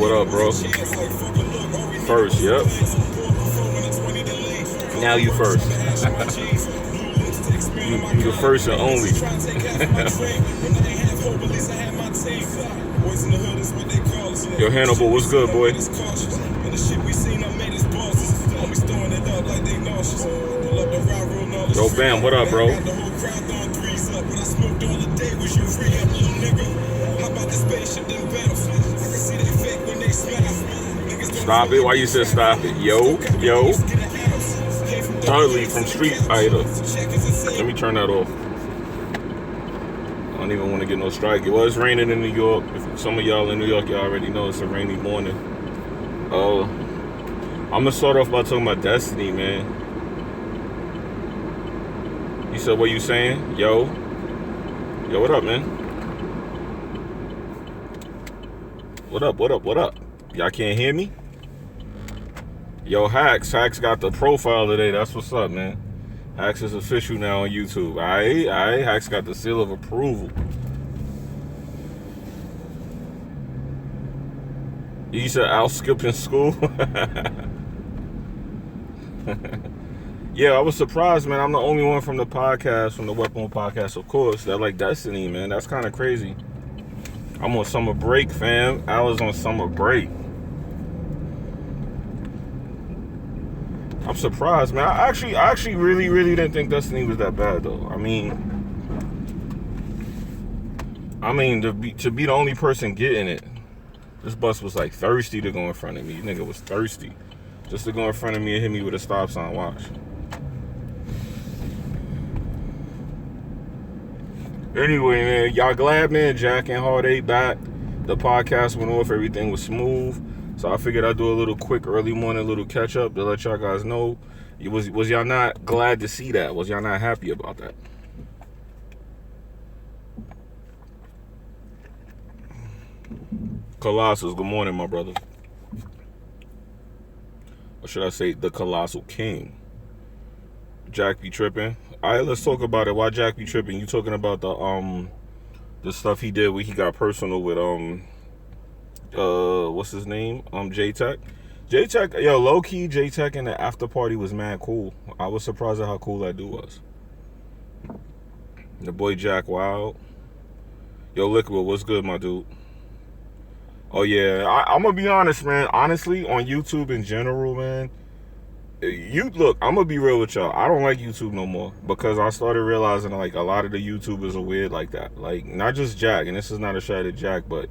what up, bro? First, yep. Now you first. you the first and only. Yo, Hannibal, what's good, boy? Yo, Bam, what up, bro? Stop it. Why you said stop it? Yo. Charlie from Street Fighter. Let me turn that off. I don't even want to get no strike. It was raining in New York. If some of y'all in New York, y'all already know it's a rainy morning. I'm going to start off by talking about Destiny, man. You said what you saying? Yo, what up, man? What up? Y'all can't hear me? Yo, Hacks got the profile today. That's what's up, man. Hacks is official now on YouTube. Alright, Hacks got the seal of approval. You said Al skipping school? Yeah, I was surprised, man. I'm the only one from the podcast, from the Weapon podcast, of course, that like Destiny, man. That's kind of crazy. I'm on summer break, fam. Al is on summer break. I'm surprised, man. I actually really didn't think Destiny was that bad, though. I mean, to be the only person getting it, this bus was like thirsty to go in front of me. Nigga was thirsty just to go in front of me and hit me with a stop sign. Watch. Anyway, man, y'all glad, man? Jack and Hard 8 back. The podcast went off. Everything was smooth. So I figured I'd do a little quick early morning little catch up to let y'all guys know. Was y'all not glad to see that? Was y'all not happy about that? Colossus, good morning, my brother. Or should I say the Colossal King? Jack be tripping. Alright, let's talk about it. Why Jack be tripping? You talking about the stuff he did where he got personal with what's his name? J-Tech. J-Tech, yo, low-key, J-Tech in the Afterparty was mad cool. I was surprised at how cool that dude was. The boy Jack Wild. Yo, Liquid, what's good, my dude? Oh, yeah, I'm gonna be honest, man. Honestly, on YouTube in general, man, look, I'm gonna be real with y'all. I don't like YouTube no more because I started realizing, like, a lot of the YouTubers are weird like that. Like, not just Jack, and this is not a shot at Jack, but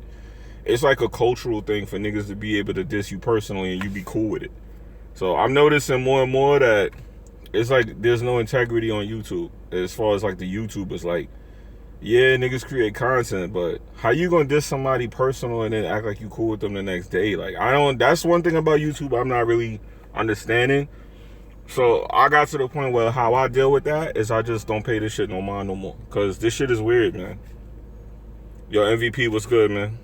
it's like a cultural thing for niggas to be able to diss you personally and you be cool with it. So I'm noticing more and more that it's like there's no integrity on YouTube as far as like the YouTubers. Like, yeah, niggas create content, but how you gonna diss somebody personal and then act like you cool with them the next day? Like, that's one thing about YouTube I'm not really understanding. So I got to the point where how I deal with that is I just don't pay this shit no mind no more. Cause this shit is weird, man. Yo, MVP, what's good, man?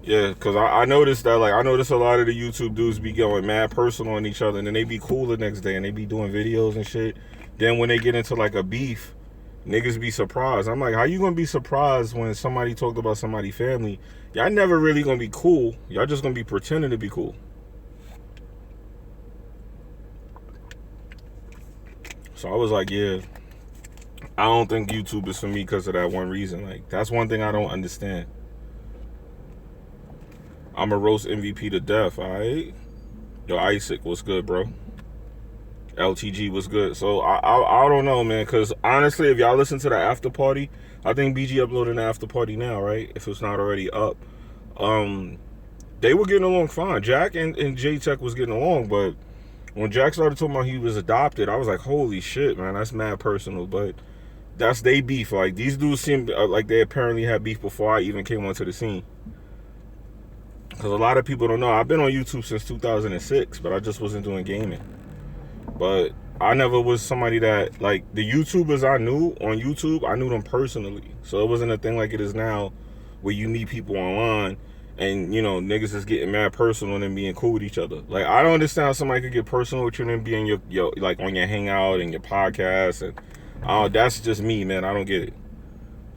Yeah, because I noticed that, like, I noticed a lot of the YouTube dudes be going mad personal on each other, and then they be cool the next day, and they be doing videos and shit. Then when they get into, like, a beef, niggas be surprised. I'm like, how you gonna be surprised when somebody talked about somebody's family? Y'all never really gonna be cool. Y'all just gonna be pretending to be cool. So I was like, yeah, I don't think YouTube is for me because of that one reason. Like, that's one thing I don't understand. I'm a roast MVP to death, alright? Yo, Isaac, what's good, bro? LTG, what's good? So, I don't know, man, because honestly, if y'all listen to the after party, I think BG uploading the after party now, right? If it's not already up. They were getting along fine. Jack and J-Tech was getting along, but when Jack started talking about he was adopted, I was like, holy shit, man, that's mad personal, but that's they beef. Like, these dudes seem like they apparently had beef before I even came onto the scene. Because a lot of people don't know, I've been on YouTube since 2006, but I just wasn't doing gaming. But I never was somebody that, like, the YouTubers I knew on YouTube, I knew them personally. So it wasn't a thing like it is now where you meet people online and, you know, niggas is getting mad personal and being cool with each other. Like, I don't understand how somebody could get personal with you and be in your like, on your hangout and your podcast. And that's just me, man. I don't get it.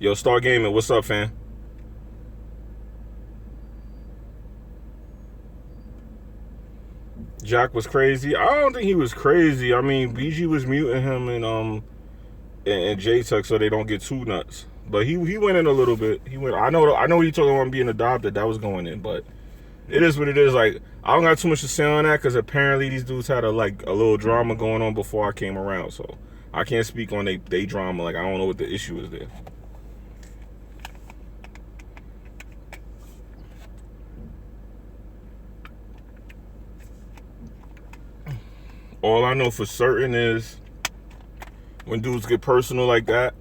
Yo, Star Gaming, what's up, fam? Jack was crazy. I don't think he was crazy. I mean, BG was muting him and J-Tech so they don't get too nuts. But he went in a little bit. He went. I know he told him being adopted. That was going in, but it is what it is. Like, I don't got too much to say on that because apparently these dudes had a little drama going on before I came around. So I can't speak on they drama. Like, I don't know what the issue is there. All I know for certain is when dudes get personal like that,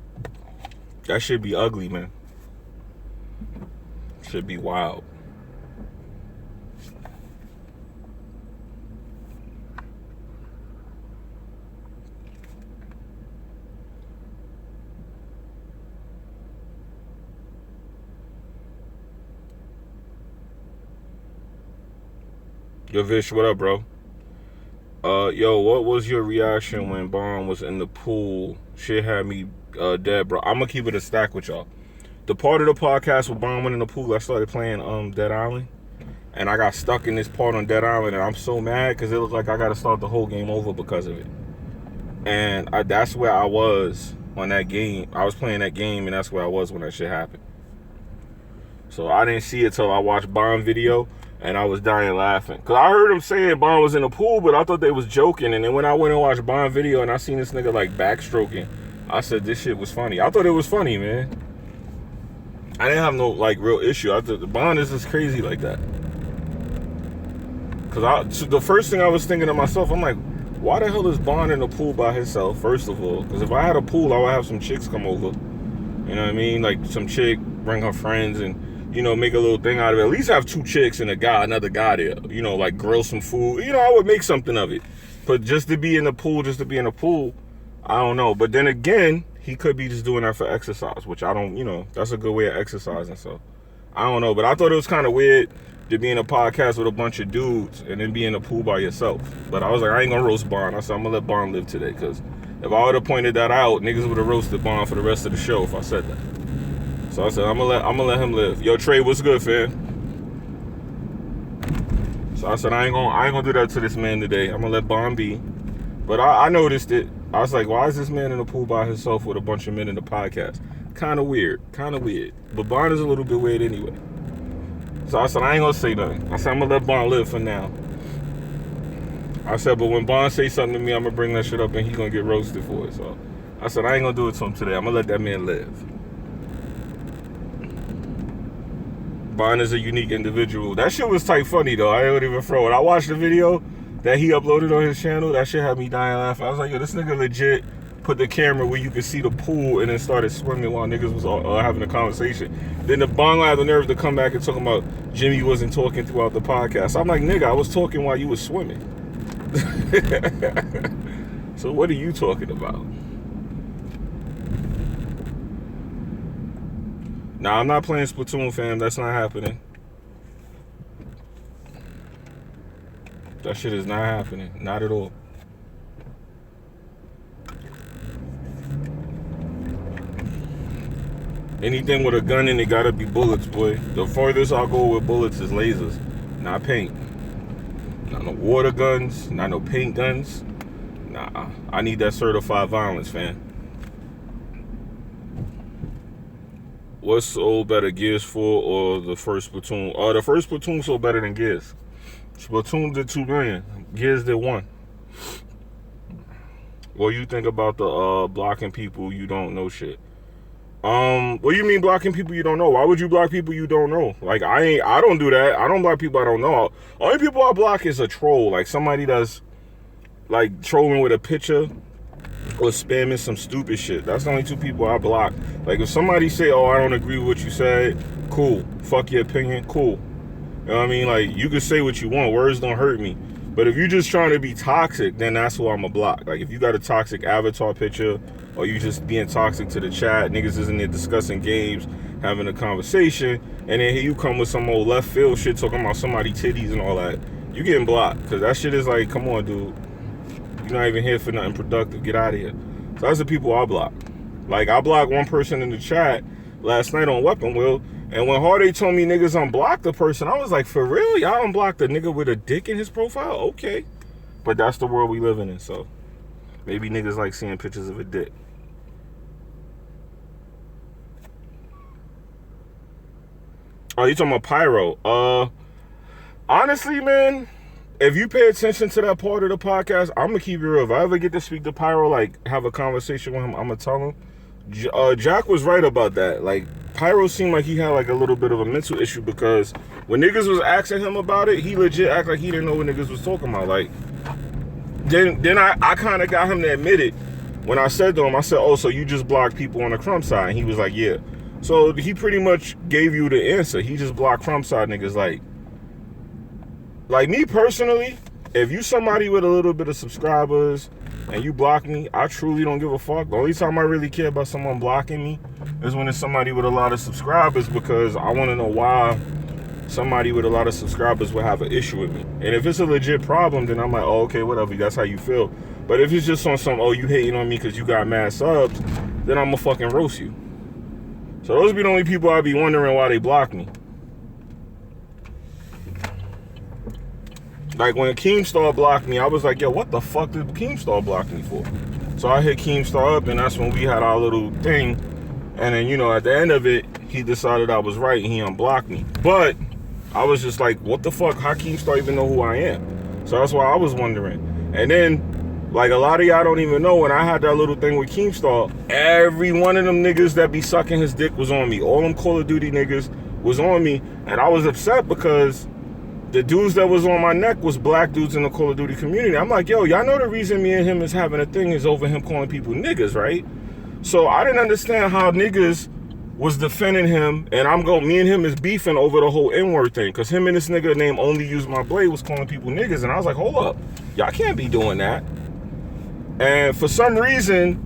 that shit be ugly, man. Should be wild. Yo, Vish, what up, bro? Yo, what was your reaction when Bond was in the pool? Shit had me dead, bro. I'm gonna keep it a stack with y'all. The part of the podcast where Bond went in the pool, I started playing Dead Island, and I got stuck in this part on Dead Island, and I'm so mad because it looked like I gotta start the whole game over because of it. And that's where I was on that game. I was playing that game, and that's where I was when that shit happened. So I didn't see it till I watched Bond video. And I was dying laughing. Because I heard him saying Bond was in the pool, but I thought they was joking. And then when I went and watched Bond video and I seen this nigga like backstroking, I said this shit was funny. I thought it was funny, man. I didn't have no like real issue. I thought the Bond is just crazy like that. Because the first thing I was thinking to myself, I'm like, why the hell is Bond in the pool by himself, first of all? Because if I had a pool, I would have some chicks come over. You know what I mean? Like some chick, bring her friends and, you know, make a little thing out of it. At least have two chicks and another guy there. You know, like grill some food. You know, I would make something of it. But just to be in the pool, I don't know. But then again, he could be just doing that for exercise, which I don't, you know, that's a good way of exercising. So, I don't know. But I thought it was kind of weird to be in a podcast with a bunch of dudes and then be in the pool by yourself. But I was like, I ain't gonna roast Bond. I said, I'm gonna let Bond live today. Because if I would have pointed that out, niggas would have roasted Bond for the rest of the show if I said that. So I said, I'm gonna let him live. Yo, Trey, what's good, fam? So I said, I ain't gonna do that to this man today. I'm gonna let Bond be. But I noticed it. I was like, why is this man in the pool by himself with a bunch of men in the podcast? Kind of weird. But Bond is a little bit weird anyway. So I said, I ain't gonna say nothing. I said, I'm gonna let Bond live for now. I said, but when Bond say something to me, I'm gonna bring that shit up and he gonna get roasted for it. So I said, I ain't gonna do it to him today. I'm gonna let that man live. Bond is a unique individual. That shit was tight funny though. I ain't even throw it. I watched the video that he uploaded on his channel. That shit had me dying laughing. I was like, yo, this nigga legit put the camera where you could see the pool and then started swimming while niggas was having a conversation. Then the Bond had the nerve to come back and talk about Jimmy wasn't talking throughout the podcast. I'm like, nigga, I was talking while you was swimming. So what are you talking about? Nah, I'm not playing Splatoon, fam. That's not happening. That shit is not happening. Not at all. Anything with a gun in it gotta be bullets, boy. The farthest I'll go with bullets is lasers, not paint. Not no water guns, not no paint guns. Nah, I need that certified violence, fam. What's sold better, Gears 4 or the first Splatoon? The first Splatoon sold better than Gears. Splatoon did 2 million. Gears did 1. What do you think about the blocking people you don't know shit? What do you mean blocking people you don't know? Why would you block people you don't know? Like, I don't do that. I don't block people I don't know. Only people I block is a troll. Like somebody that's like trolling with a picture or spamming some stupid shit. That's the only 2 people I block. Like if somebody say, oh, I don't agree with what you said, cool. Fuck your opinion, cool. You know what I mean? Like you can say what you want. Words don't hurt me. But if you're just trying to be toxic, then that's who I'm a block. Like if you got a toxic avatar picture or you just being toxic to the chat, niggas isn't there discussing games, having a conversation, and then here you come with some old left field shit talking about somebody titties and all that, you getting blocked. Because that shit is like, come on, dude. You're not even here for nothing productive. Get out of here. So that's the people I block. Like I blocked one person in the chat last night on Weapon Wheel, and when Hardy told me niggas unblocked the person, I was like, for real? Y'all unblocked the nigga with a dick in his profile? Okay. But that's the world we living in, so maybe niggas like seeing pictures of a dick. Oh, you talking about Pyro? Honestly, man, if you pay attention to that part of the podcast, I'm gonna keep it real. If I ever get to speak to Pyro, like have a conversation with him, I'm gonna tell him. Jack was right about that. Like, Pyro seemed like he had like a little bit of a mental issue, because when niggas was asking him about it, he legit act like he didn't know what niggas was talking about. Like, then I kind of got him to admit it when I said to him, I said, oh, so you just blocked people on the crumb side? And he was like, yeah. So he pretty much gave you the answer. He just blocked crumb side niggas. Like me personally, if you somebody with a little bit of subscribers and you block me, I truly don't give a fuck. The only time I really care about someone blocking me is when it's somebody with a lot of subscribers, because I want to know why somebody with a lot of subscribers would have an issue with me. And if it's a legit problem, then I'm like, oh, okay, whatever, that's how you feel. But if it's just on some, oh, you hating on me because you got mad subs, then I'm gonna fucking roast you. So those be the only people I be wondering why they block me. Like when Keemstar blocked me, I was like, yo, what the fuck did Keemstar block me for? So I hit Keemstar up, and that's when we had our little thing. And then, you know, at the end of it, he decided I was right and he unblocked me. But I was just like, what the fuck? How Keemstar even know who I am? So that's why I was wondering. And then, like, a lot of y'all don't even know, when I had that little thing with Keemstar, every one of them niggas that be sucking his dick was on me. All them Call of Duty niggas was on me. And I was upset because the dudes that was on my neck was black dudes in the Call of Duty community. I'm like, yo, y'all know the reason me and him is having a thing is over him calling people niggas, right? So I didn't understand how niggas was defending him, and me and him is beefing over the whole N-word thing, because him and this nigga named Only Use My Blade was calling people niggas, and I was like, hold up, y'all can't be doing that. And for some reason,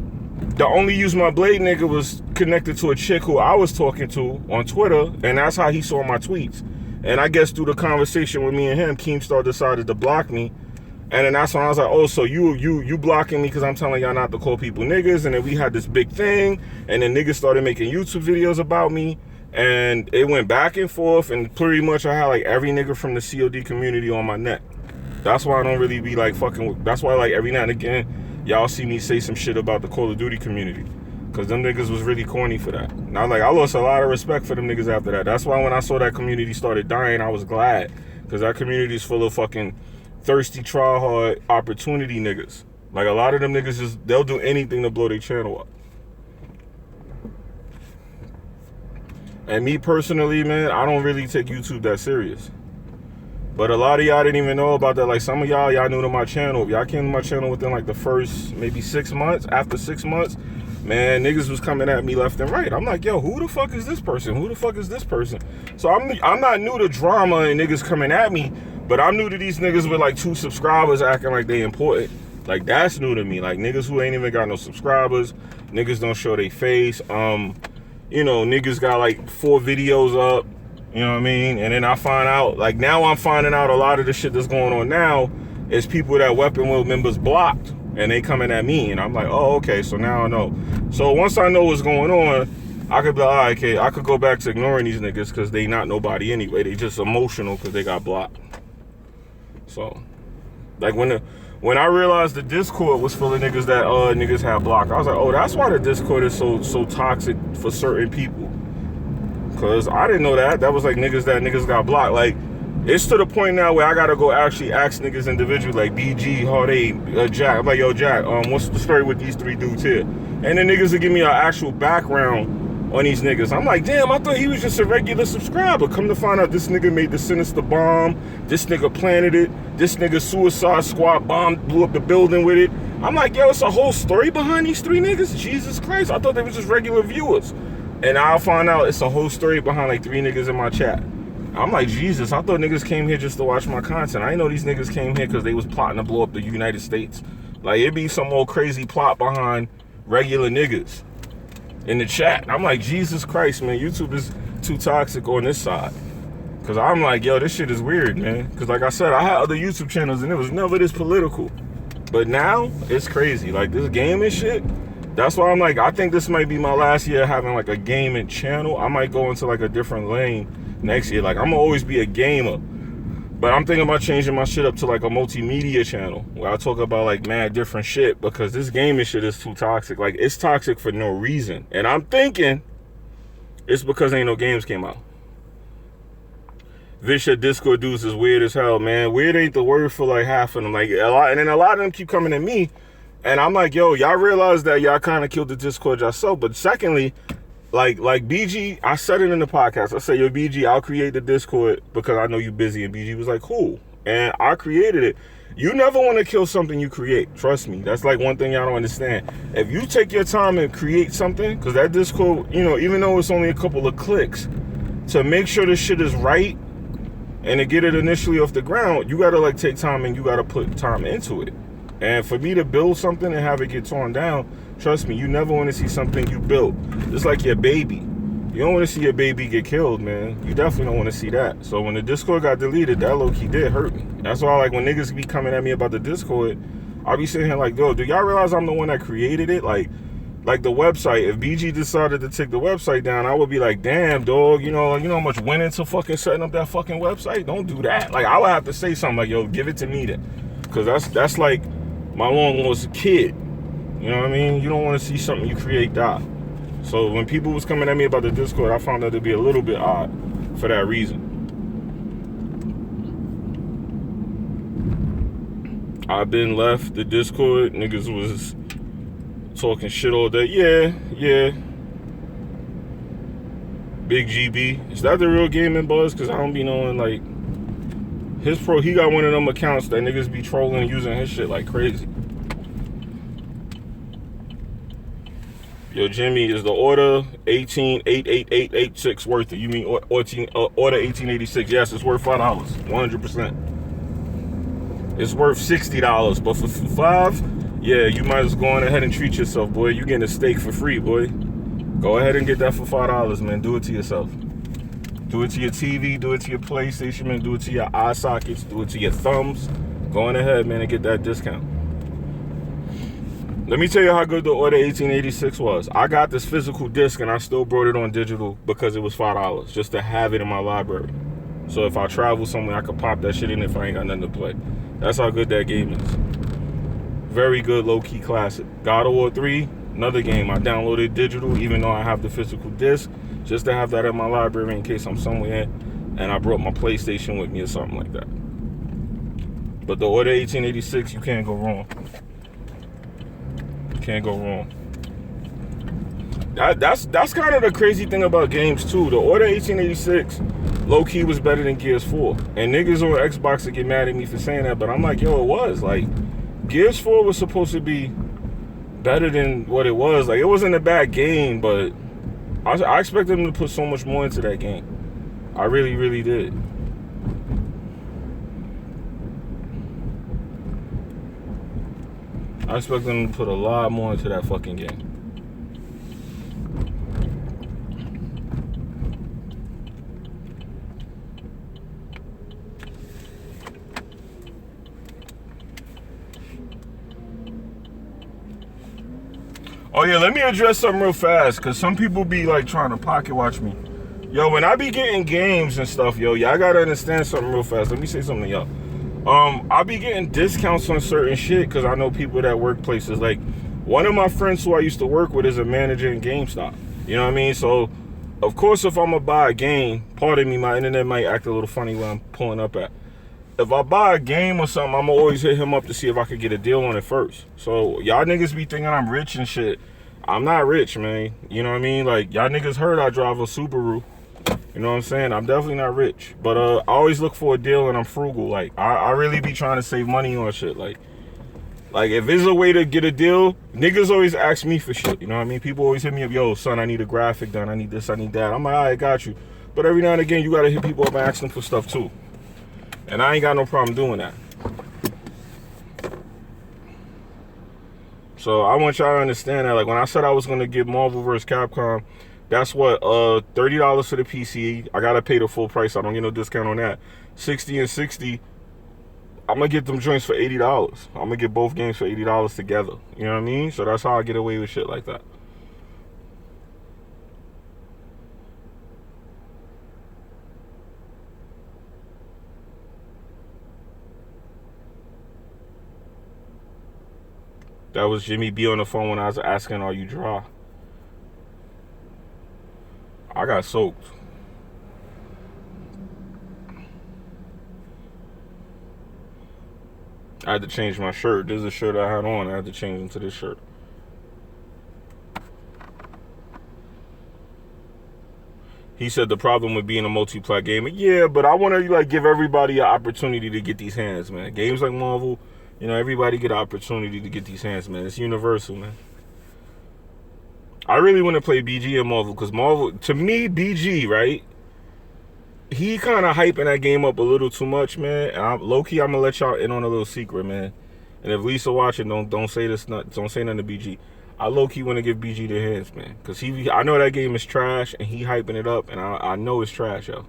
the Only Use My Blade nigga was connected to a chick who I was talking to on Twitter, and that's how he saw my tweets. And I guess through the conversation with me and him, Keemstar decided to block me. And then that's when I was like, oh, so you blocking me because I'm telling y'all not to call people niggas. And then we had this big thing, and then niggas started making YouTube videos about me, and it went back and forth, and pretty much I had like every nigga from the COD community on my neck. That's why I don't really be like fucking, that's why like every now and again, y'all see me say some shit about the Call of Duty community, because them niggas was really corny for that. And I lost a lot of respect for them niggas after that. That's why when I saw that community started dying, I was glad, because that community is full of fucking thirsty, try hard, opportunity niggas. Like, a lot of them niggas they'll do anything to blow their channel up. And me personally, man, I don't really take YouTube that serious. But a lot of y'all didn't even know about that. Like, some of y'all new to my channel. If y'all came to my channel within like the first maybe 6 months, after 6 months, man, niggas was coming at me left and right. I'm like, yo, who the fuck is this person? Who the fuck is this person? So I'm not new to drama and niggas coming at me, but I'm new to these niggas with like 2 subscribers acting like they important. Like, that's new to me. Like, niggas who ain't even got no subscribers, niggas don't show their face. You know, niggas got like 4 videos up, you know what I mean? And then I find out, like, now I'm finding out a lot of the shit that's going on now is people that Weapon Wheel members blocked, and they coming at me, and I'm like, oh, okay, so now I know. So once I know what's going on, I could be like, all right, okay, I could go back to ignoring these niggas because they not nobody anyway. They just emotional because they got blocked. So, like, when I realized the Discord was full of niggas that niggas had blocked, I was like, oh, that's why the Discord is so toxic for certain people. Cause I didn't know that. That was like niggas got blocked. Like, it's to the point now where I gotta go actually ask niggas individually, like BG, Hard Jack. I'm like, yo, Jack, what's the story with these 3 dudes here? And then niggas will give me an actual background on these niggas. I'm like, damn, I thought he was just a regular subscriber. Come to find out, this nigga made the sinister bomb. This nigga planted it. This nigga Suicide Squad blew up the building with it. I'm like, yo, it's a whole story behind these 3 niggas? Jesus Christ, I thought they were just regular viewers. And I'll find out it's a whole story behind like 3 niggas in my chat. I'm like, Jesus, I thought niggas came here just to watch my content. I didn't know these niggas came here because they was plotting to blow up the United States. Like, it'd be some old crazy plot behind regular niggas in the chat. I'm like, Jesus Christ, man, YouTube is too toxic on this side. Because I'm like, yo, this shit is weird, man. Because like I said, I had other YouTube channels and it was never this political. But now, it's crazy. Like, this gaming shit, that's why I'm like, I think this might be my last year having like a gaming channel. I might go into like a different lane next year. Like, I'm gonna always be a gamer. But I'm thinking about changing my shit up to like a multimedia channel where I talk about like mad different shit, because this gaming shit is too toxic. Like, it's toxic for no reason. And I'm thinking it's because ain't no games came out. Visha Discord dudes is weird as hell, man. Weird ain't the word for like half of them. Like, a lot, and then a lot of them keep coming at me, and I'm like, yo, y'all realize that y'all kind of killed the Discord yourself. But secondly, like BG, I said it in the podcast. I said, yo, BG, I'll create the Discord because I know you busy. And BG was like, cool. And I created it. You never want to kill something you create. Trust me. That's like one thing y'all don't understand. If you take your time and create something, because that Discord, you know, even though it's only a couple of clicks, to make sure this shit is right and to get it initially off the ground, you got to like take time and you got to put time into it. And for me to build something and have it get torn down, trust me, you never want to see something you built. It's like your baby. You don't want to see your baby get killed, man. You definitely don't want to see that. So when the Discord got deleted, that low-key did hurt me. That's why, like, when niggas be coming at me about the Discord, I'll be sitting here like, yo, do y'all realize I'm the one that created it? Like the website, if BG decided to take the website down, I would be like, damn, dog, you know how much went into fucking setting up that fucking website? Don't do that. Like, I would have to say something like, yo, give it to me then. Because that's like my long lost kid. You know what I mean? You don't want to see something you create die. So when people was coming at me about the Discord, I found that to be a little bit odd for that reason. I've been left the Discord. Niggas was talking shit all day. Yeah. Big GB. Is that the real gaming buzz? Because I don't be knowing, like, he got one of them accounts that niggas be trolling and using his shit like crazy. Yo, Jimmy, is the order 18,88886 worth it? You mean order 1886? Yes, it's worth $5, 100%. It's worth $60, but for $5, yeah, you might as well go on ahead and treat yourself, boy. You getting a steak for free, boy. Go ahead and get that for $5, man. Do it to yourself. Do it to your TV, do it to your PlayStation, man. Do it to your eye sockets, do it to your thumbs. Go on ahead, man, and get that discount. Let me tell you how good the Order 1886 was. I got this physical disc and I still brought it on digital because it was $5 just to have it in my library. So if I travel somewhere, I could pop that shit in if I ain't got nothing to play. That's how good that game is. Very good low-key classic. God of War 3, another game. I downloaded digital even though I have the physical disc just to have that in my library in case I'm somewhere and I brought my PlayStation with me or something like that. But the Order 1886, you can't go wrong. Can't go wrong. That's kind of the crazy thing about games too. The Order 1886 low-key was better than Gears 4. And niggas on Xbox would get mad at me for saying that, but I'm like, yo, it was. Like, Gears 4 was supposed to be better than what it was. Like, it wasn't a bad game, but I expected them to put so much more into that game. I really, really did. I expect them to put a lot more into that fucking game. Oh yeah, let me address something real fast, because some people be like trying to pocket watch me. Yo, when I be getting games and stuff, yo, y'all gotta understand something real fast. Let me say something to y'all. I be getting discounts on certain shit because I know people that work places. Like, one of my friends who I used to work with is a manager in GameStop. You know what I mean? So, of course, if I'm gonna buy a game, pardon me, my internet might act a little funny when I'm pulling up at. If I buy a game or something, I'm gonna always hit him up to see if I could get a deal on it first. So, y'all niggas be thinking I'm rich and shit. I'm not rich, man. You know what I mean? Like, y'all niggas heard I drive a Subaru. You know what I'm saying? I'm definitely not rich. But I always look for a deal and I'm frugal. Like, I really be trying to save money on shit. Like if there's a way to get a deal, niggas always ask me for shit. You know what I mean? People always hit me up, yo, son, I need a graphic done. I need this, I need that. I'm like, all right, got you. But every now and again, you got to hit people up and ask them for stuff too. And I ain't got no problem doing that. So I want y'all to understand that. Like, when I said I was going to get Marvel vs. Capcom, that's what, $30 for the PC. I gotta pay the full price. I don't get no discount on that. 60 and 60. I'm gonna get them joints for $80. I'm gonna get both games for $80 together. You know what I mean? So that's how I get away with shit like that. That was Jimmy B on the phone when I was asking, are you dry? I got soaked. I had to change my shirt. This is a shirt I had on. I had to change into this shirt. He said the problem with being a multiplayer gamer. Yeah, but I want to like give everybody an opportunity to get these hands, man. Games like Marvel, you know, everybody get an opportunity to get these hands, man. It's universal, man. I really want to play BG and Marvel because Marvel, to me, BG, right? He kind of hyping that game up a little too much, man. And low-key, I'm gonna let y'all in on a little secret, man. And if Lisa watching, don't say this, don't say nothing to BG. I low-key want to give BG the hands, man, because I know that game is trash, and he hyping it up, and I know it's trash, yo.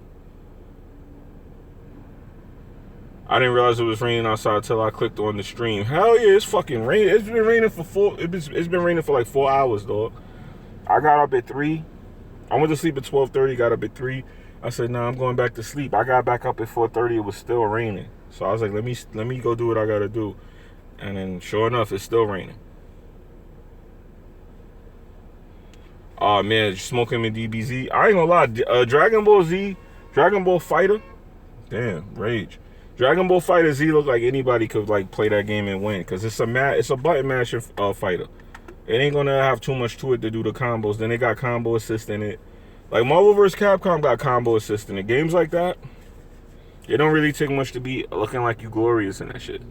I didn't realize it was raining outside until I clicked on the stream. Hell yeah, it's fucking raining. It's been raining for it's been raining for like 4 hours, dog. I got up at 3. I went to sleep at 12:30. Got up at 3. I said, nah, I'm going back to sleep. I got back up at 4:30. It was still raining. So I was like, let me go do what I gotta do. And then sure enough, it's still raining. Oh man, smoking with DBZ. I ain't gonna lie. Dragon Ball Z, Dragon Ball Fighter. Damn, rage. Dragon Ball Fighter Z look like anybody could like play that game and win, cause it's a button masher fighter. It ain't gonna have too much to it to do the combos. Then they got combo assist in it. Like Marvel vs. Capcom got combo assist in it. Games like that, it don't really take much to be looking like you glorious in that shit.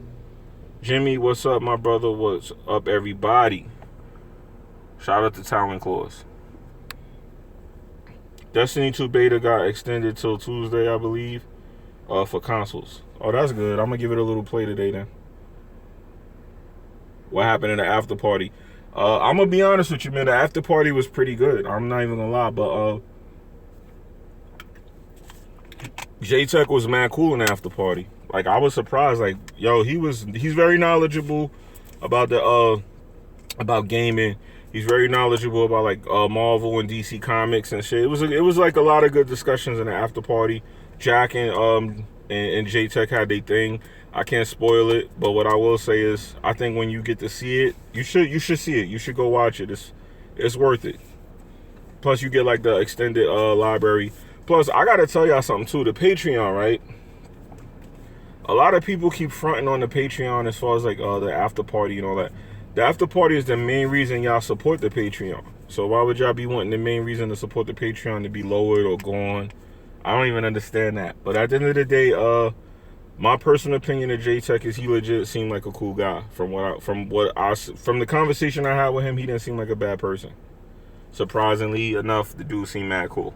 Jimmy, what's up, my brother? What's up, everybody? Shout out to Talon Claws. Destiny 2 beta got extended till Tuesday, I believe, for consoles. Oh, that's good. I'm gonna give it a little play today then. What happened in the after party? I'm gonna be honest with you, man. The after party was pretty good. I'm not even gonna lie, but J-Tech was mad cool in the after party. Like I was surprised. Like yo, he's very knowledgeable about about gaming. He's very knowledgeable about like Marvel and DC comics and shit. It was like a lot of good discussions in the after party. Jack and J-Tech had their thing. I can't spoil it, but what I will say is, I think when you get to see it, you should see it. You should go watch it. It's worth it. Plus, you get like the extended library. Plus, I gotta tell y'all something too. The Patreon, right? A lot of people keep fronting on the Patreon as far as like the after party and all that. The after party is the main reason y'all support the Patreon. So why would y'all be wanting the main reason to support the Patreon to be lowered or gone? I don't even understand that. But at the end of the day, my personal opinion of J-Tech is he legit seemed like a cool guy. From the conversation I had with him, he didn't seem like a bad person. Surprisingly enough, the dude seemed mad cool.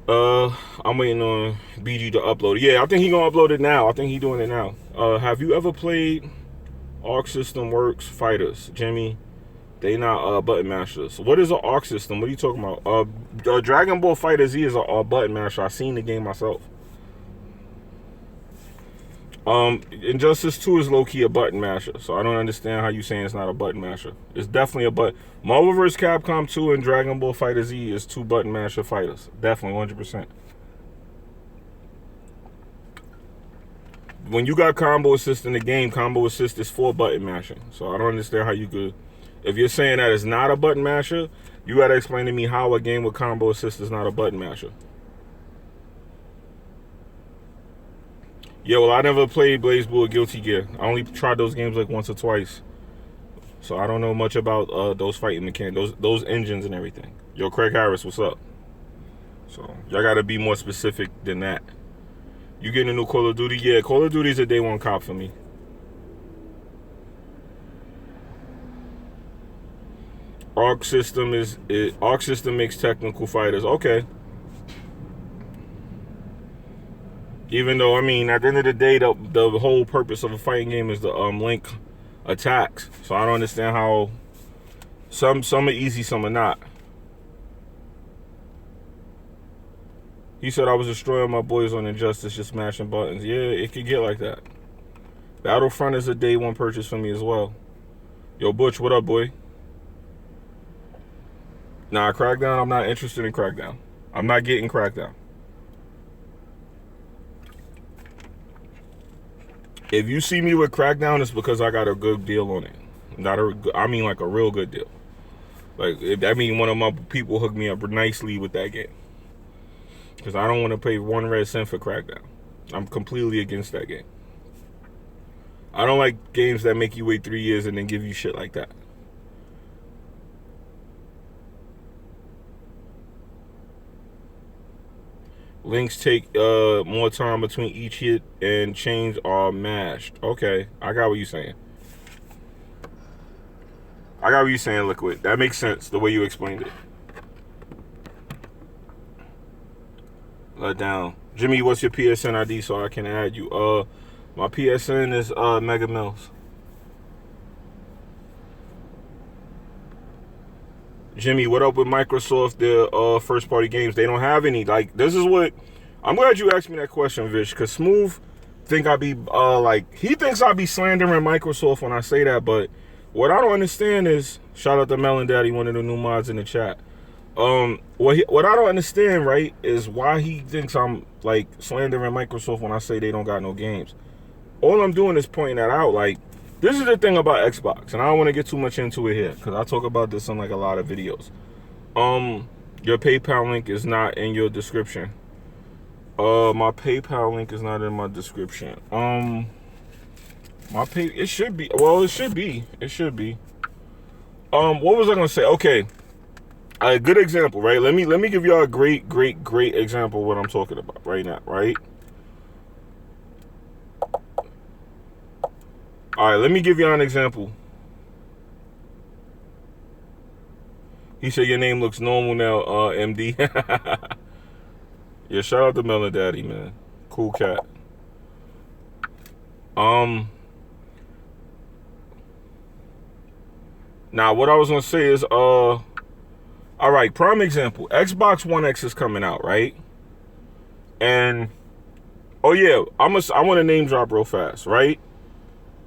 I'm waiting on BG to upload it. Yeah, I think he gonna upload it now. I think he doing it now. Have you ever played Arc System Works Fighters? Jimmy, they not button mashers. What is an Arc System? What are you talking about? Dragon Ball Fighter Z is a button masher. I seen the game myself. Injustice 2 is low-key a button masher, so I don't understand how you saying it's not a button masher. It's definitely a button. Marvel vs. Capcom 2 and Dragon Ball Fighter Z is 2 button masher fighters. Definitely, 100%. When you got combo assist in the game, combo assist is for button mashing. So I don't understand how you could... If you're saying that it's not a button masher, you gotta explain to me how a game with combo assist is not a button masher. Yeah, well, I never played BlazBlue or Guilty Gear. I only tried those games like once or twice. So I don't know much about those fighting mechanics, those engines and everything. Yo, Craig Harris, what's up? So y'all gotta be more specific than that. You getting a new Call of Duty? Yeah, Call of Duty is a day one cop for me. Arc System makes technical fighters. Okay. Even though, I mean, at the end of the day, the whole purpose of a fighting game is to link attacks. So I don't understand how some are easy, some are not. He said I was destroying my boys on Injustice, just smashing buttons. Yeah, it could get like that. Battlefront is a day one purchase for me as well. Yo, Butch, what up, boy? Nah, Crackdown, I'm not interested in Crackdown. I'm not getting Crackdown. If you see me with Crackdown, it's because I got a good deal on it. I mean like a real good deal. Like, that mean one of my people hooked me up nicely with that game. Because I don't want to pay 1 red cent for Crackdown. I'm completely against that game. I don't like games that make you wait 3 years and then give you shit like that. Links take more time between each hit and chains are mashed. Okay, I got what you're saying. I got what you're saying, Liquid. That makes sense, the way you explained it. Let down. Jimmy, what's your PSN ID so I can add you? My PSN is Mega Mills. Jimmy, what up with Microsoft, their first party games? They don't have any. Like, this is what I'm glad you asked me that question, Vish, because Smooth think I be he thinks I be slandering Microsoft when I say that, but what I don't understand is, shout out to Melon Daddy, one of the new mods in the chat. What I don't understand, right, is why he thinks I'm like slandering Microsoft when I say they don't got no games. All I'm doing is pointing that out. Like, this is the thing about Xbox, and I don't want to get too much into it here because I talk about this on like a lot of videos. Your PayPal link is not in your description. My PayPal link is not in my description. It should be. Well, it should be. It should be. What was I gonna say? Okay, a good example, right? Let me give y'all a great example of what I'm talking about right now, right? All right, let me give y'all an example. He said your name looks normal now, MD. Yeah, shout out to Melon Daddy, man. Cool cat. Now, what I was gonna say is, all right, prime example. Xbox One X is coming out, right? And, oh yeah, I want to name drop real fast, right?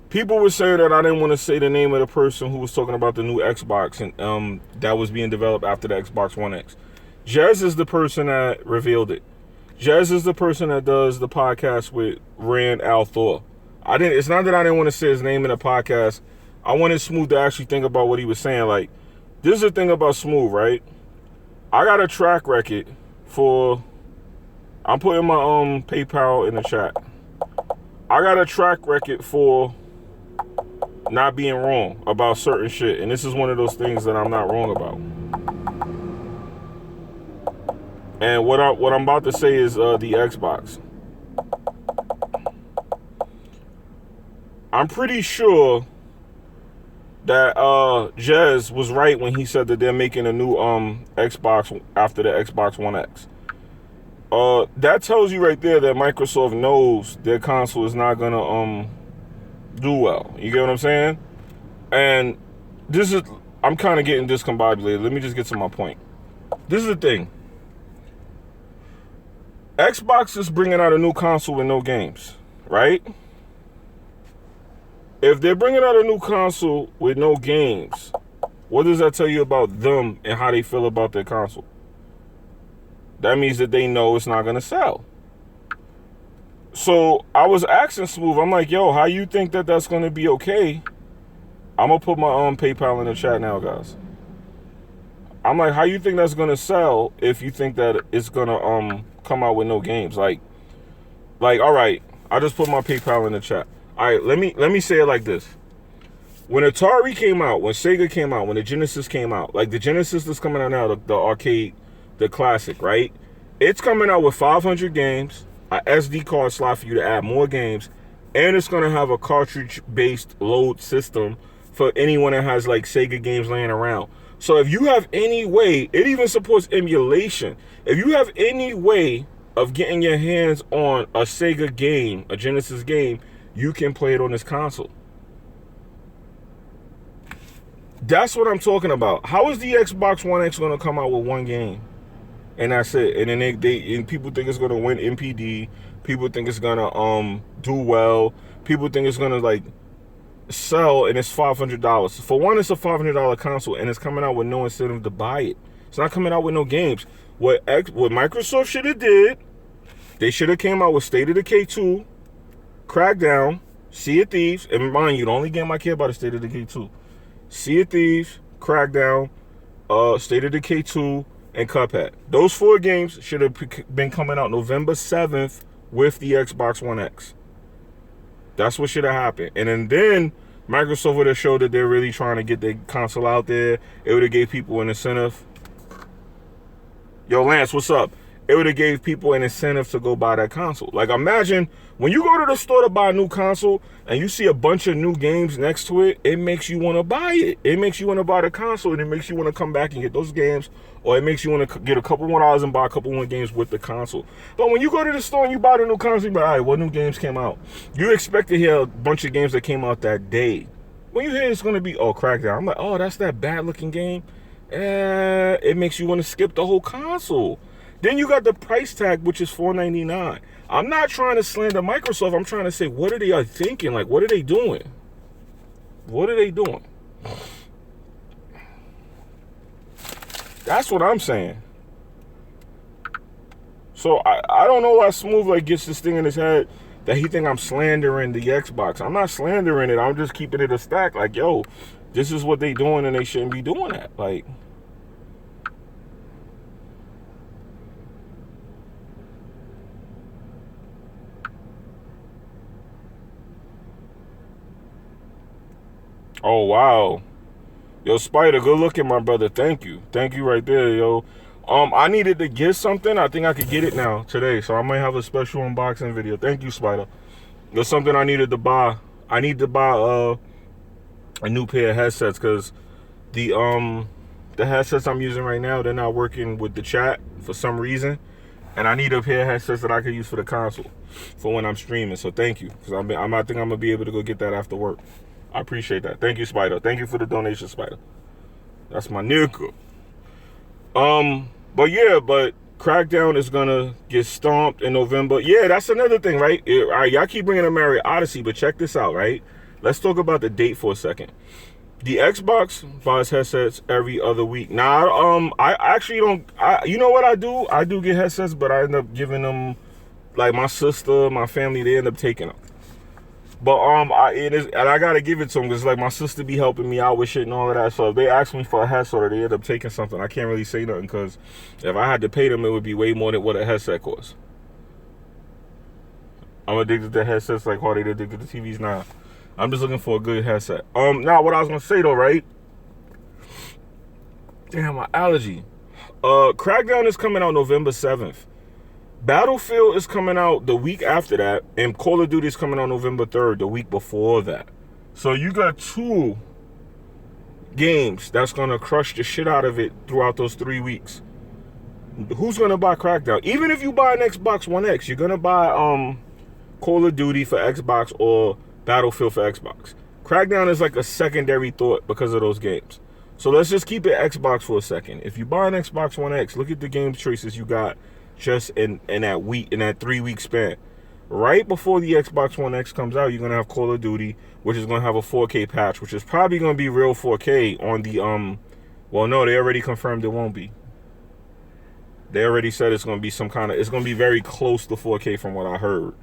People were saying that I didn't want to say the name of the person who was talking about the new Xbox and that was being developed after the Xbox One X. Jez is the person that revealed it. Jez is the person that does the podcast with Rand Althor. It's not that I didn't want to say his name in the podcast. I wanted Smooth to actually think about what he was saying. Like, this is the thing about Smooth, right? I got a track record for, I'm putting my PayPal in the chat. I got a track record for not being wrong about certain shit. And this is one of those things that I'm not wrong about. And what I'm about to say is the Xbox. I'm pretty sure that Jez was right when he said that they're making a new Xbox after the Xbox One X. That tells you right there that Microsoft knows their console is not gonna do well. You get what I'm saying? And this is, I'm kind of getting discombobulated. Let me just get to my point. This is the thing. Xbox is bringing out a new console with no games, right? If they're bringing out a new console with no games, what does that tell you about them and how they feel about their console? That means that they know it's not going to sell. So I was asking Smooth, I'm like, yo, how you think that that's going to be okay? I'm going to put my PayPal in the chat now, guys. I'm like, how you think that's going to sell if you think that it's going to come out with no games? Like, all right, I just put my PayPal in the chat. All right, let me say it like this. When Atari came out, when Sega came out, when the Genesis came out, like the Genesis that's coming out now, the arcade, the classic, right? It's coming out with 500 games, a SD card slot for you to add more games, and it's going to have a cartridge-based load system for anyone that has like Sega games laying around. So if you have any way, it even supports emulation. If you have any way of getting your hands on a Sega game, a Genesis game, you can play it on this console. That's what I'm talking about. How is the Xbox One X going to come out with one game? And that's it. And then and people think it's going to win NPD. People think it's going to do well. People think it's going to like sell, and it's $500. For one, it's a $500 console, and it's coming out with no incentive to buy it. It's not coming out with no games. What Microsoft should have did, they should have came out with State of Decay 2, Crackdown, Sea of Thieves, and mind you, the only game I care about is State of Decay 2. Sea of Thieves, Crackdown, State of Decay 2, and Cuphead. Those 4 games should have been coming out November 7th with the Xbox One X. That's what should have happened. And then Microsoft would have showed that they're really trying to get their console out there. It would have gave people an incentive. Yo, Lance, what's up? It would have gave people an incentive to go buy that console. Like, imagine when you go to the store to buy a new console and you see a bunch of new games next to it, it makes you want to buy it. It makes you want to buy the console, and it makes you want to come back and get those games, or it makes you want to get a couple more dollars and buy a couple more games with the console. But when you go to the store and you buy the new console, you're like, all right, what new games came out? You expect to hear a bunch of games that came out that day. When you hear it's going to be, oh, Crackdown, I'm like, oh, that's that bad-looking game? It makes you want to skip the whole console. Then you got the price tag, which is $499. I'm not trying to slander Microsoft. I'm trying to say, what are they thinking? Like, what are they doing? What are they doing? That's what I'm saying. So I don't know why Smooth like gets this thing in his head that he think I'm slandering the Xbox. I'm not slandering it. I'm just keeping it a stack. Like, yo, this is what they doing, and they shouldn't be doing that. Like, oh, wow. Yo, Spider, good looking, my brother. Thank you. Thank you right there, yo. I needed to get something. I think I could get it now today, so I might have a special unboxing video. Thank you, Spider. There's something I needed to buy. I need to buy a new pair of headsets because the headsets I'm using right now, they're not working with the chat for some reason. And I need a pair of headsets that I can use for the console for when I'm streaming. So thank you, because I think I'm gonna be able to go get that after work. I appreciate that. Thank you, Spider. Thank you for the donation, Spider. That's my nigga. But yeah, but Crackdown is gonna get stomped in November. Yeah, that's another thing, right? All right, y'all keep bringing up Mario Odyssey, but check this out, right? Let's talk about the date for a second. The Xbox buys headsets every other week. Now, I actually don't. You know what I do? I do get headsets, but I end up giving them, like my sister, my family, they end up taking them. But and I gotta give it to them because like my sister be helping me out with shit and all of that. So if they ask me for a headset or they end up taking something, I can't really say nothing because if I had to pay them, it would be way more than what a headset costs. I'm addicted to headsets like how they addicted to TVs now. I'm just looking for a good headset. Now what I was gonna say though, right? Damn, my allergy. Crackdown is coming out November 7th. Battlefield is coming out the week after that, and Call of Duty is coming out November 3rd, the week before that. So you got 2 games that's gonna crush the shit out of it throughout those 3 weeks. Who's gonna buy Crackdown? Even if you buy an Xbox One X, you're gonna buy Call of Duty for Xbox or Battlefield for Xbox. Crackdown is like a secondary thought because of those games. So let's just keep it Xbox for a second. If you buy an Xbox One X, look at the game choices you got just in that week, in that 3-week span. Right before the Xbox One X comes out, you're gonna have Call of Duty, which is gonna have a 4K patch, which is probably gonna be real 4K on the well, no, they already confirmed it won't be. They already said it's gonna be some kind of, it's gonna be very close to 4K from what I heard.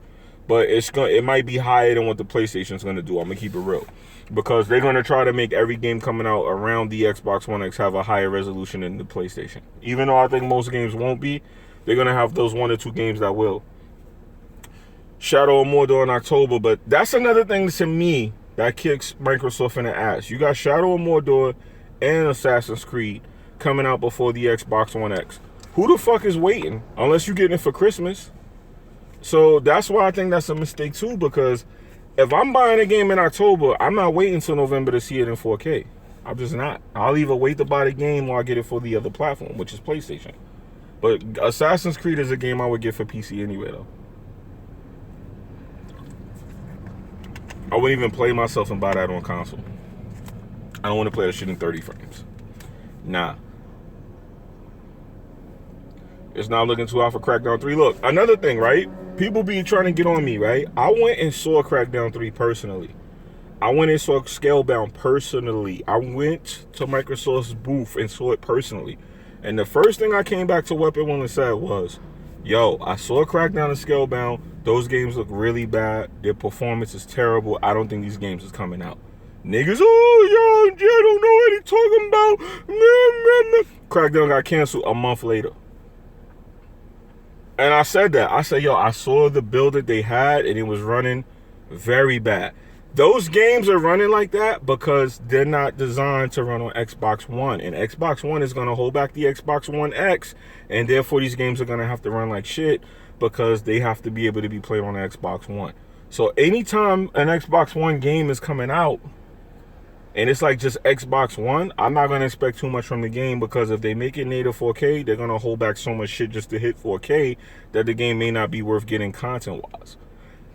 But it might be higher than what the PlayStation's gonna do. I'm gonna keep it real. Because they're gonna try to make every game coming out around the Xbox One X have a higher resolution than the PlayStation. Even though I think most games won't be, they're going to have those 1 or 2 games that will. Shadow of Mordor in October, but that's another thing to me that kicks Microsoft in the ass. You got Shadow of Mordor and Assassin's Creed coming out before the Xbox One X. Who the fuck is waiting? Unless you're getting it for Christmas. So that's why I think that's a mistake too, because if I'm buying a game in October, I'm not waiting until November to see it in 4K. I'm just not. I'll either wait to buy the game or I get it for the other platform, which is PlayStation. But Assassin's Creed is a game I would get for PC anyway, though. I wouldn't even play myself and buy that on console. I don't want to play that shit in 30 frames. Nah. It's not looking too hot for Crackdown 3. Look, another thing, right? People be trying to get on me, right? I went and saw Crackdown 3 personally. I went and saw Scalebound personally. I went to Microsoft's booth and saw it personally. And the first thing I came back to Weapon One and said was, yo, I saw Crackdown and Scalebound. Those games look really bad. Their performance is terrible. I don't think these games is coming out. Niggas, oh, yo, I don't know what he talking about. Crackdown got canceled a month later. And I said that. I said, yo, I saw the build that they had, and it was running very bad. Those games are running like that because they're not designed to run on Xbox One. And Xbox One is going to hold back the Xbox One X. And therefore, these games are going to have to run like shit because they have to be able to be played on the Xbox One. So anytime an Xbox One game is coming out, and it's like just Xbox One, I'm not going to expect too much from the game because if they make it native 4K, they're going to hold back so much shit just to hit 4K that the game may not be worth getting content-wise.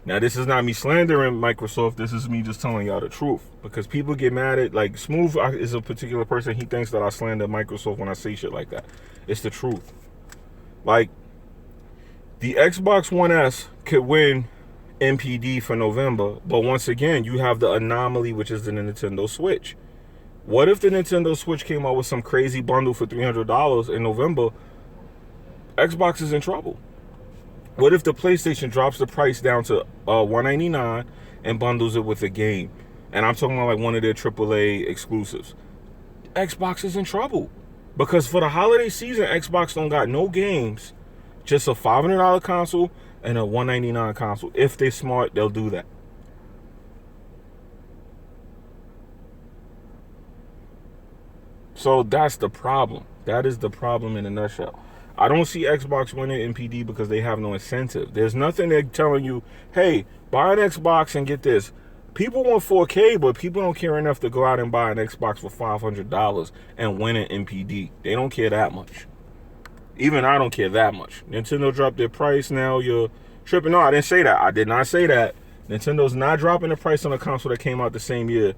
Now, this is not me slandering Microsoft. This is me just telling y'all the truth. Because people get mad at, like, Smooth is a particular person. He thinks that I slander Microsoft when I say shit like that. It's the truth. Like, the Xbox One S could win NPD for November, but once again, you have the anomaly, which is the Nintendo Switch. What if the Nintendo Switch came out with some crazy bundle for $300 in November? Xbox is in trouble. What if the PlayStation drops the price down to $199 and bundles it with a game? And I'm talking about like one of their AAA exclusives. Xbox is in trouble. Because for the holiday season, Xbox don't got no games. Just a $500 console and a $199 console. If they're smart, they'll do that. So that's the problem. That is the problem in a nutshell. I don't see Xbox winning NPD because they have no incentive. There's nothing they're telling you, hey, buy an Xbox and get this. People want 4K, but people don't care enough to go out and buy an Xbox for $500 and win an NPD. They don't care that much. Even I don't care that much. Nintendo dropped their price. Now you're tripping. No, I didn't say that. I did not say that. Nintendo's not dropping the price on a console that came out the same year.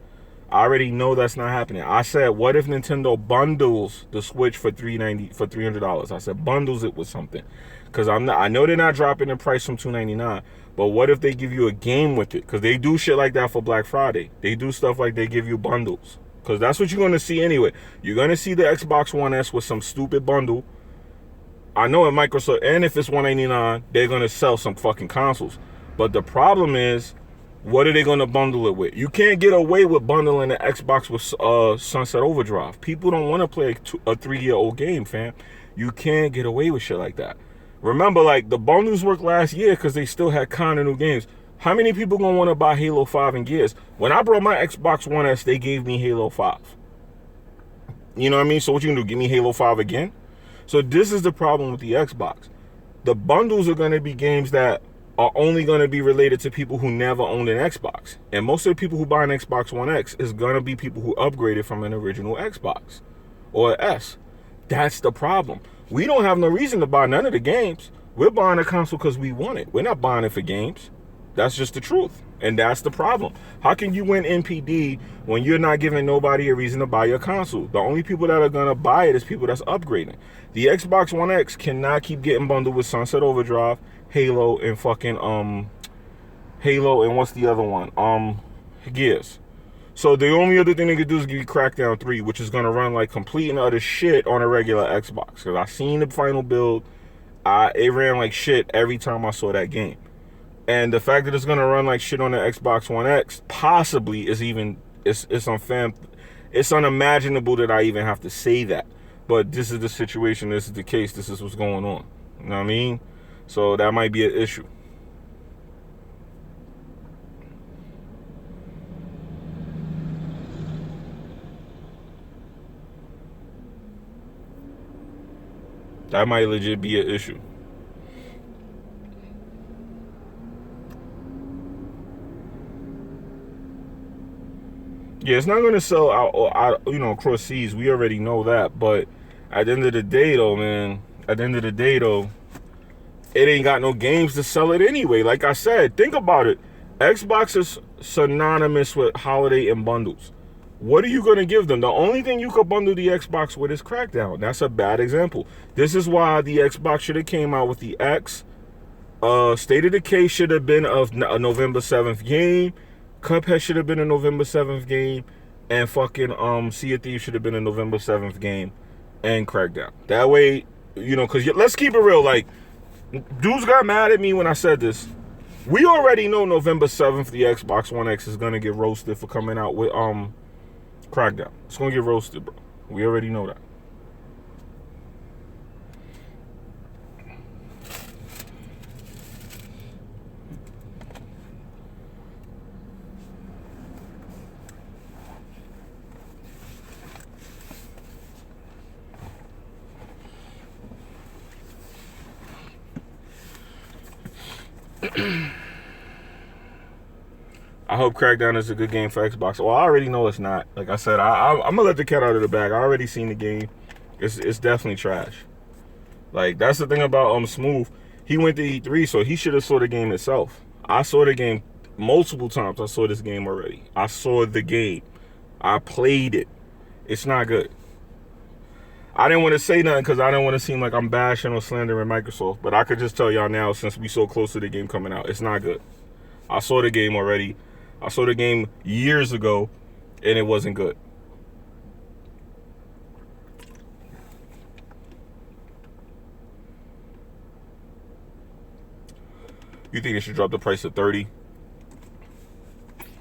I already know that's not happening. I said, what if Nintendo bundles the Switch for $300? I said bundles it with something, because I know they're not dropping the price from $299. But what if they give you a game with it? Because they do shit like that for Black Friday. They do stuff like they give you bundles, because that's what you're going to see anyway. You're going to see the Xbox One S with some stupid bundle. I know at Microsoft, and if it's $199, they're going to sell some fucking consoles. But the problem is, what are they going to bundle it with? You can't get away with bundling the Xbox with Sunset Overdrive. People don't want to play a 3-year-old game, fam. You can't get away with shit like that. Remember, like, the bundles worked last year because they still had kind of new games. How many people going to want to buy Halo 5 and Gears? When I brought my Xbox One S, they gave me Halo 5. You know what I mean? So what you going to do, give me Halo 5 again? So this is the problem with the Xbox. The bundles are going to be games that are only going to be related to people who never owned an Xbox. And most of the people who buy an Xbox One X is going to be people who upgraded from an original Xbox or an S. That's the problem. We don't have no reason to buy none of the games. We're buying a console because we want it. We're not buying it for games. That's just the truth. And that's the problem. How can you win NPD when you're not giving nobody a reason to buy your console? The only people that are going to buy it is people that's upgrading. The Xbox One X cannot keep getting bundled with Sunset Overdrive, Halo, and fucking Halo, and what's the other one? Gears. So the only other thing they could do is give you Crackdown 3, which is gonna run like complete and utter shit on a regular Xbox. Because I seen the final build, it ran like shit every time I saw that game. And the fact that it's gonna run like shit on the Xbox One X possibly is even it's unimaginable that I even have to say that. But this is the situation, this is the case, this is what's going on. You know what I mean? So that might be an issue. That might legit be an issue. Yeah, it's not going to sell out, across seas. We already know that. But at the end of the day, though, man, it ain't got no games to sell it anyway. Like I said, think about it. Xbox is synonymous with holiday and bundles. What are you going to give them? The only thing you could bundle the Xbox with is Crackdown. That's a bad example. This is why the Xbox should have came out with the X. State of Decay should have been a November 7th game. Cuphead should have been a November 7th game. And fucking Sea of Thieves should have been a November 7th game. And Crackdown. That way, because let's keep it real. Like, dudes got mad at me when I said this. We already know November 7th, the Xbox One X is going to get roasted for coming out with Crackdown. It's going to get roasted, bro. We already know that. I hope Crackdown is a good game for Xbox. Well, I already know it's not. Like I said, I'm gonna let the cat out of the bag. I already seen the game. It's definitely trash. Like, that's the thing about Smooth. He went to E3, so he should have saw the game itself. I saw the game multiple times. I saw this game already. I saw the game. I played it. It's not good. I didn't want to say nothing because I didn't want to seem like I'm bashing or slandering Microsoft. But I could just tell y'all now, since we so close to the game coming out, it's not good. I saw the game already. I saw the game years ago, and it wasn't good. You think they should drop the price to $30?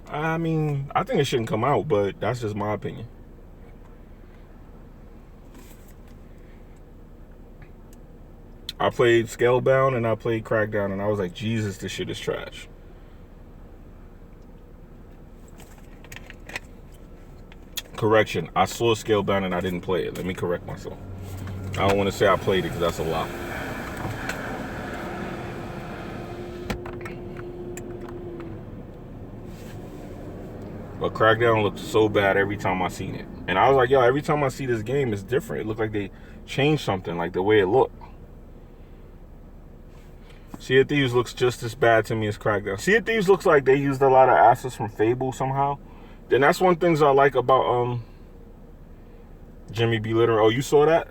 I mean, I think it shouldn't come out, but that's just my opinion. I played Scalebound and I played Crackdown, and I was like, Jesus, this shit is trash. Correction, I saw Scalebound and I didn't play it. Let me correct myself. I don't want to say I played it because that's a lie. But Crackdown looked so bad every time I seen it. And I was like, yo, every time I see this game, it's different. It looked like they changed something, like the way it looked. Sea of Thieves looks just as bad to me as Crackdown. Sea of Thieves looks like they used a lot of assets from Fable somehow. Then that's one thing I like about Jimmy B. Litter. Oh, you saw that?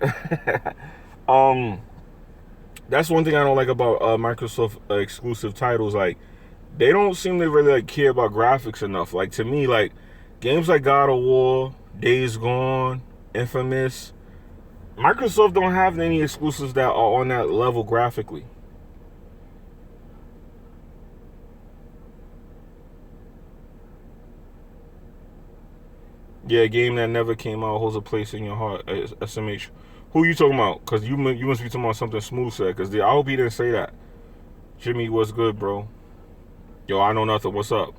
That's one thing I don't like about Microsoft exclusive titles. Like, they don't seem to really like care about graphics enough. Like, to me, like games like God of War, Days Gone, Infamous, Microsoft don't have any exclusives that are on that level graphically. Yeah, a game that never came out holds a place in your heart. SMH. Who you talking about? Because you must be talking about something Smooth said. Because I hope he didn't say that. Jimmy, what's good, bro? Yo, I know nothing. What's up?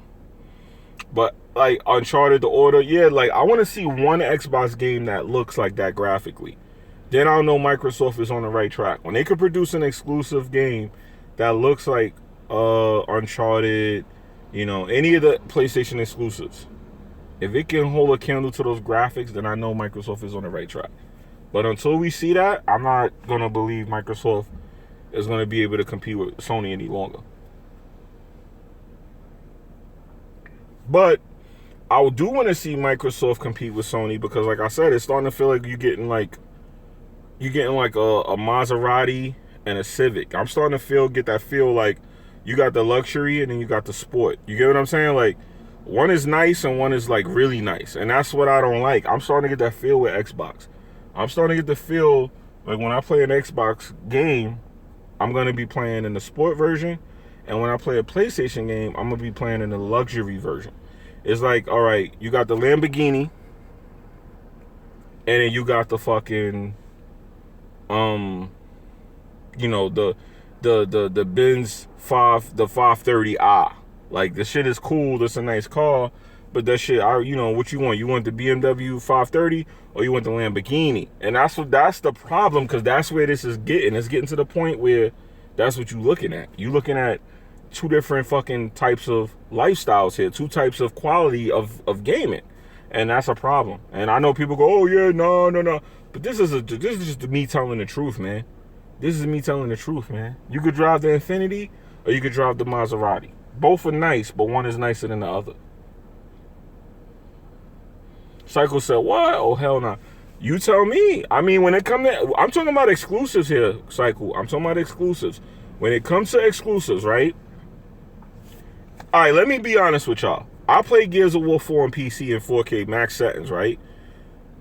But, like, Uncharted, The Order, yeah, like, I want to see one Xbox game that looks like that graphically. Then I'll know Microsoft is on the right track. When they could produce an exclusive game that looks like Uncharted, you know, any of the PlayStation exclusives. If it can hold a candle to those graphics, then I know Microsoft is on the right track. But until we see that, I'm not going to believe Microsoft is going to be able to compete with Sony any longer. But I do want to see Microsoft compete with Sony because, like I said, it's starting to feel like you're getting like a Maserati and a Civic. I'm starting to get that feel like you got the luxury and then you got the sport. You get what I'm saying? Like, one is nice and one is like really nice. And that's what I don't like. I'm starting to get that feel with Xbox. I'm starting to get the feel like when I play an Xbox game, I'm going to be playing in the sport version. And when I play a PlayStation game, I'm going to be playing in the luxury version. It's like, all right, you got the Lamborghini. And then you got the fucking, you know, the Benz 530i. Like, the shit is cool. That's a nice car. But that shit, you know, what you want? You want the BMW 530 or you want the Lamborghini? And that's the problem, because that's where this is getting. It's getting to the point where that's what you're looking at. You're looking at two different fucking types of lifestyles here. Two types of quality of gaming. And that's a problem. And I know people go, oh, yeah, no. But this is just me telling the truth, man. This is me telling the truth, man. You could drive the Infiniti or you could drive the Maserati. Both are nice, but one is nicer than the other. Psycho said, what? Oh, hell no. You tell me. I mean, when it comes to... I'm talking about exclusives here, Psycho. I'm talking about exclusives. When it comes to exclusives, right? All right, let me be honest with y'all. I play Gears of War 4 on PC in 4K max settings, right?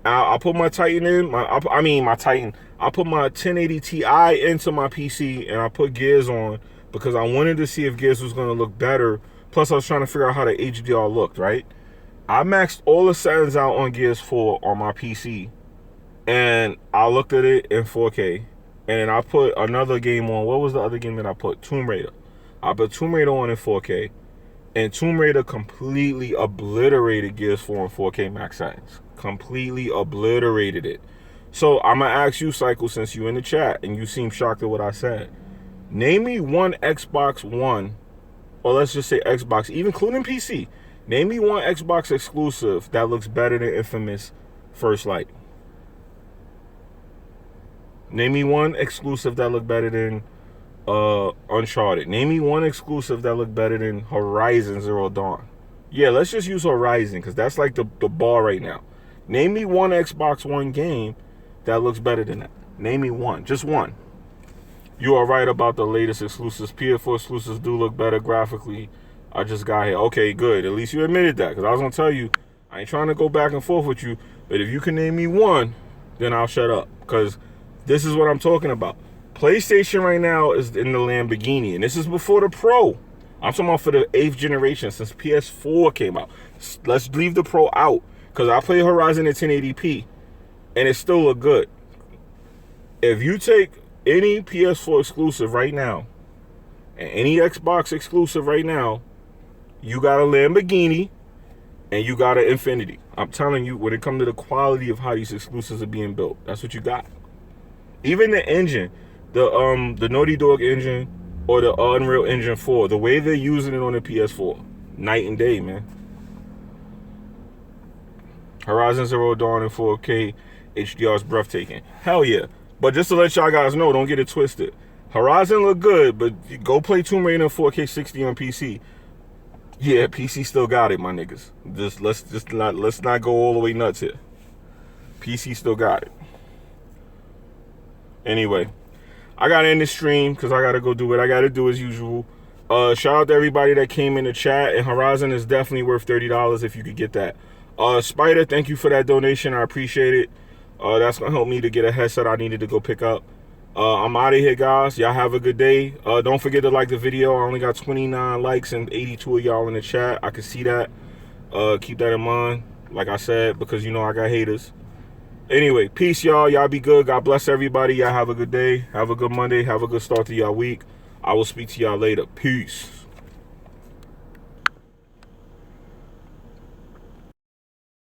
I put my Titan in. I put my 1080 Ti into my PC, and I put Gears on because I wanted to see if Gears was going to look better. Plus, I was trying to figure out how the HDR looked, right? I maxed all the settings out on Gears 4 on my PC, and I looked at it in 4K, and then I put another game on. What was the other game that I put? Tomb Raider. I put Tomb Raider on in 4K, and Tomb Raider completely obliterated Gears 4 in 4K max settings. Completely obliterated it. So I'm going to ask you, Cycle, since you in the chat, and you seem shocked at what I said. Name me one Xbox One, or let's just say Xbox, even including PC. Name me one Xbox exclusive that looks better than Infamous First Light. Name me one exclusive that look better than Uncharted. Name me one exclusive that look better than Horizon Zero Dawn. Yeah, let's just use Horizon, because that's like the bar right now. Name me one Xbox One game that looks better than that. Name me one. Just one. You are right about the latest exclusives. PS4 exclusives do look better graphically. I just got here. Okay, good. At least you admitted that, because I was going to tell you, I ain't trying to go back and forth with you, but if you can name me one, then I'll shut up, because this is what I'm talking about. PlayStation right now is in the Lamborghini, and this is before the Pro. I'm talking about for the 8th generation, since PS4 came out. Let's leave the Pro out, because I play Horizon in 1080p, and it still look good. If you take any PS4 exclusive right now, and any Xbox exclusive right now, you got a Lamborghini, and you got an Infinity. I'm telling you, when it comes to the quality of how these exclusives are being built, that's what you got. Even the engine, the Naughty Dog engine, or the Unreal Engine 4, the way they're using it on the PS4, night and day, man. Horizon Zero Dawn in 4K HDR is breathtaking. Hell yeah. But just to let y'all guys know, don't get it twisted. Horizon look good, but go play Tomb Raider in 4K 60 on PC. Yeah, PC still got it, my niggas. Let's not go all the way nuts here. PC still got it. Anyway, I gotta end the stream because I gotta go do what I gotta do as usual. Shout out to everybody that came in the chat, and Horizon is definitely worth $30 if you could get that. Spider, thank you for that donation. I appreciate it. That's gonna help me to get a headset I needed to go pick up. I'm out of here, guys. Y'all have a good day. Don't forget to like the video. I only got 29 likes and 82 of y'all in the chat. I can see that. Keep that in mind, like I said, because you know I got haters. Anyway, peace, y'all. Y'all be good. God bless everybody. Y'all have a good day. Have a good Monday. Have a good start to y'all week. I will speak to y'all later. Peace.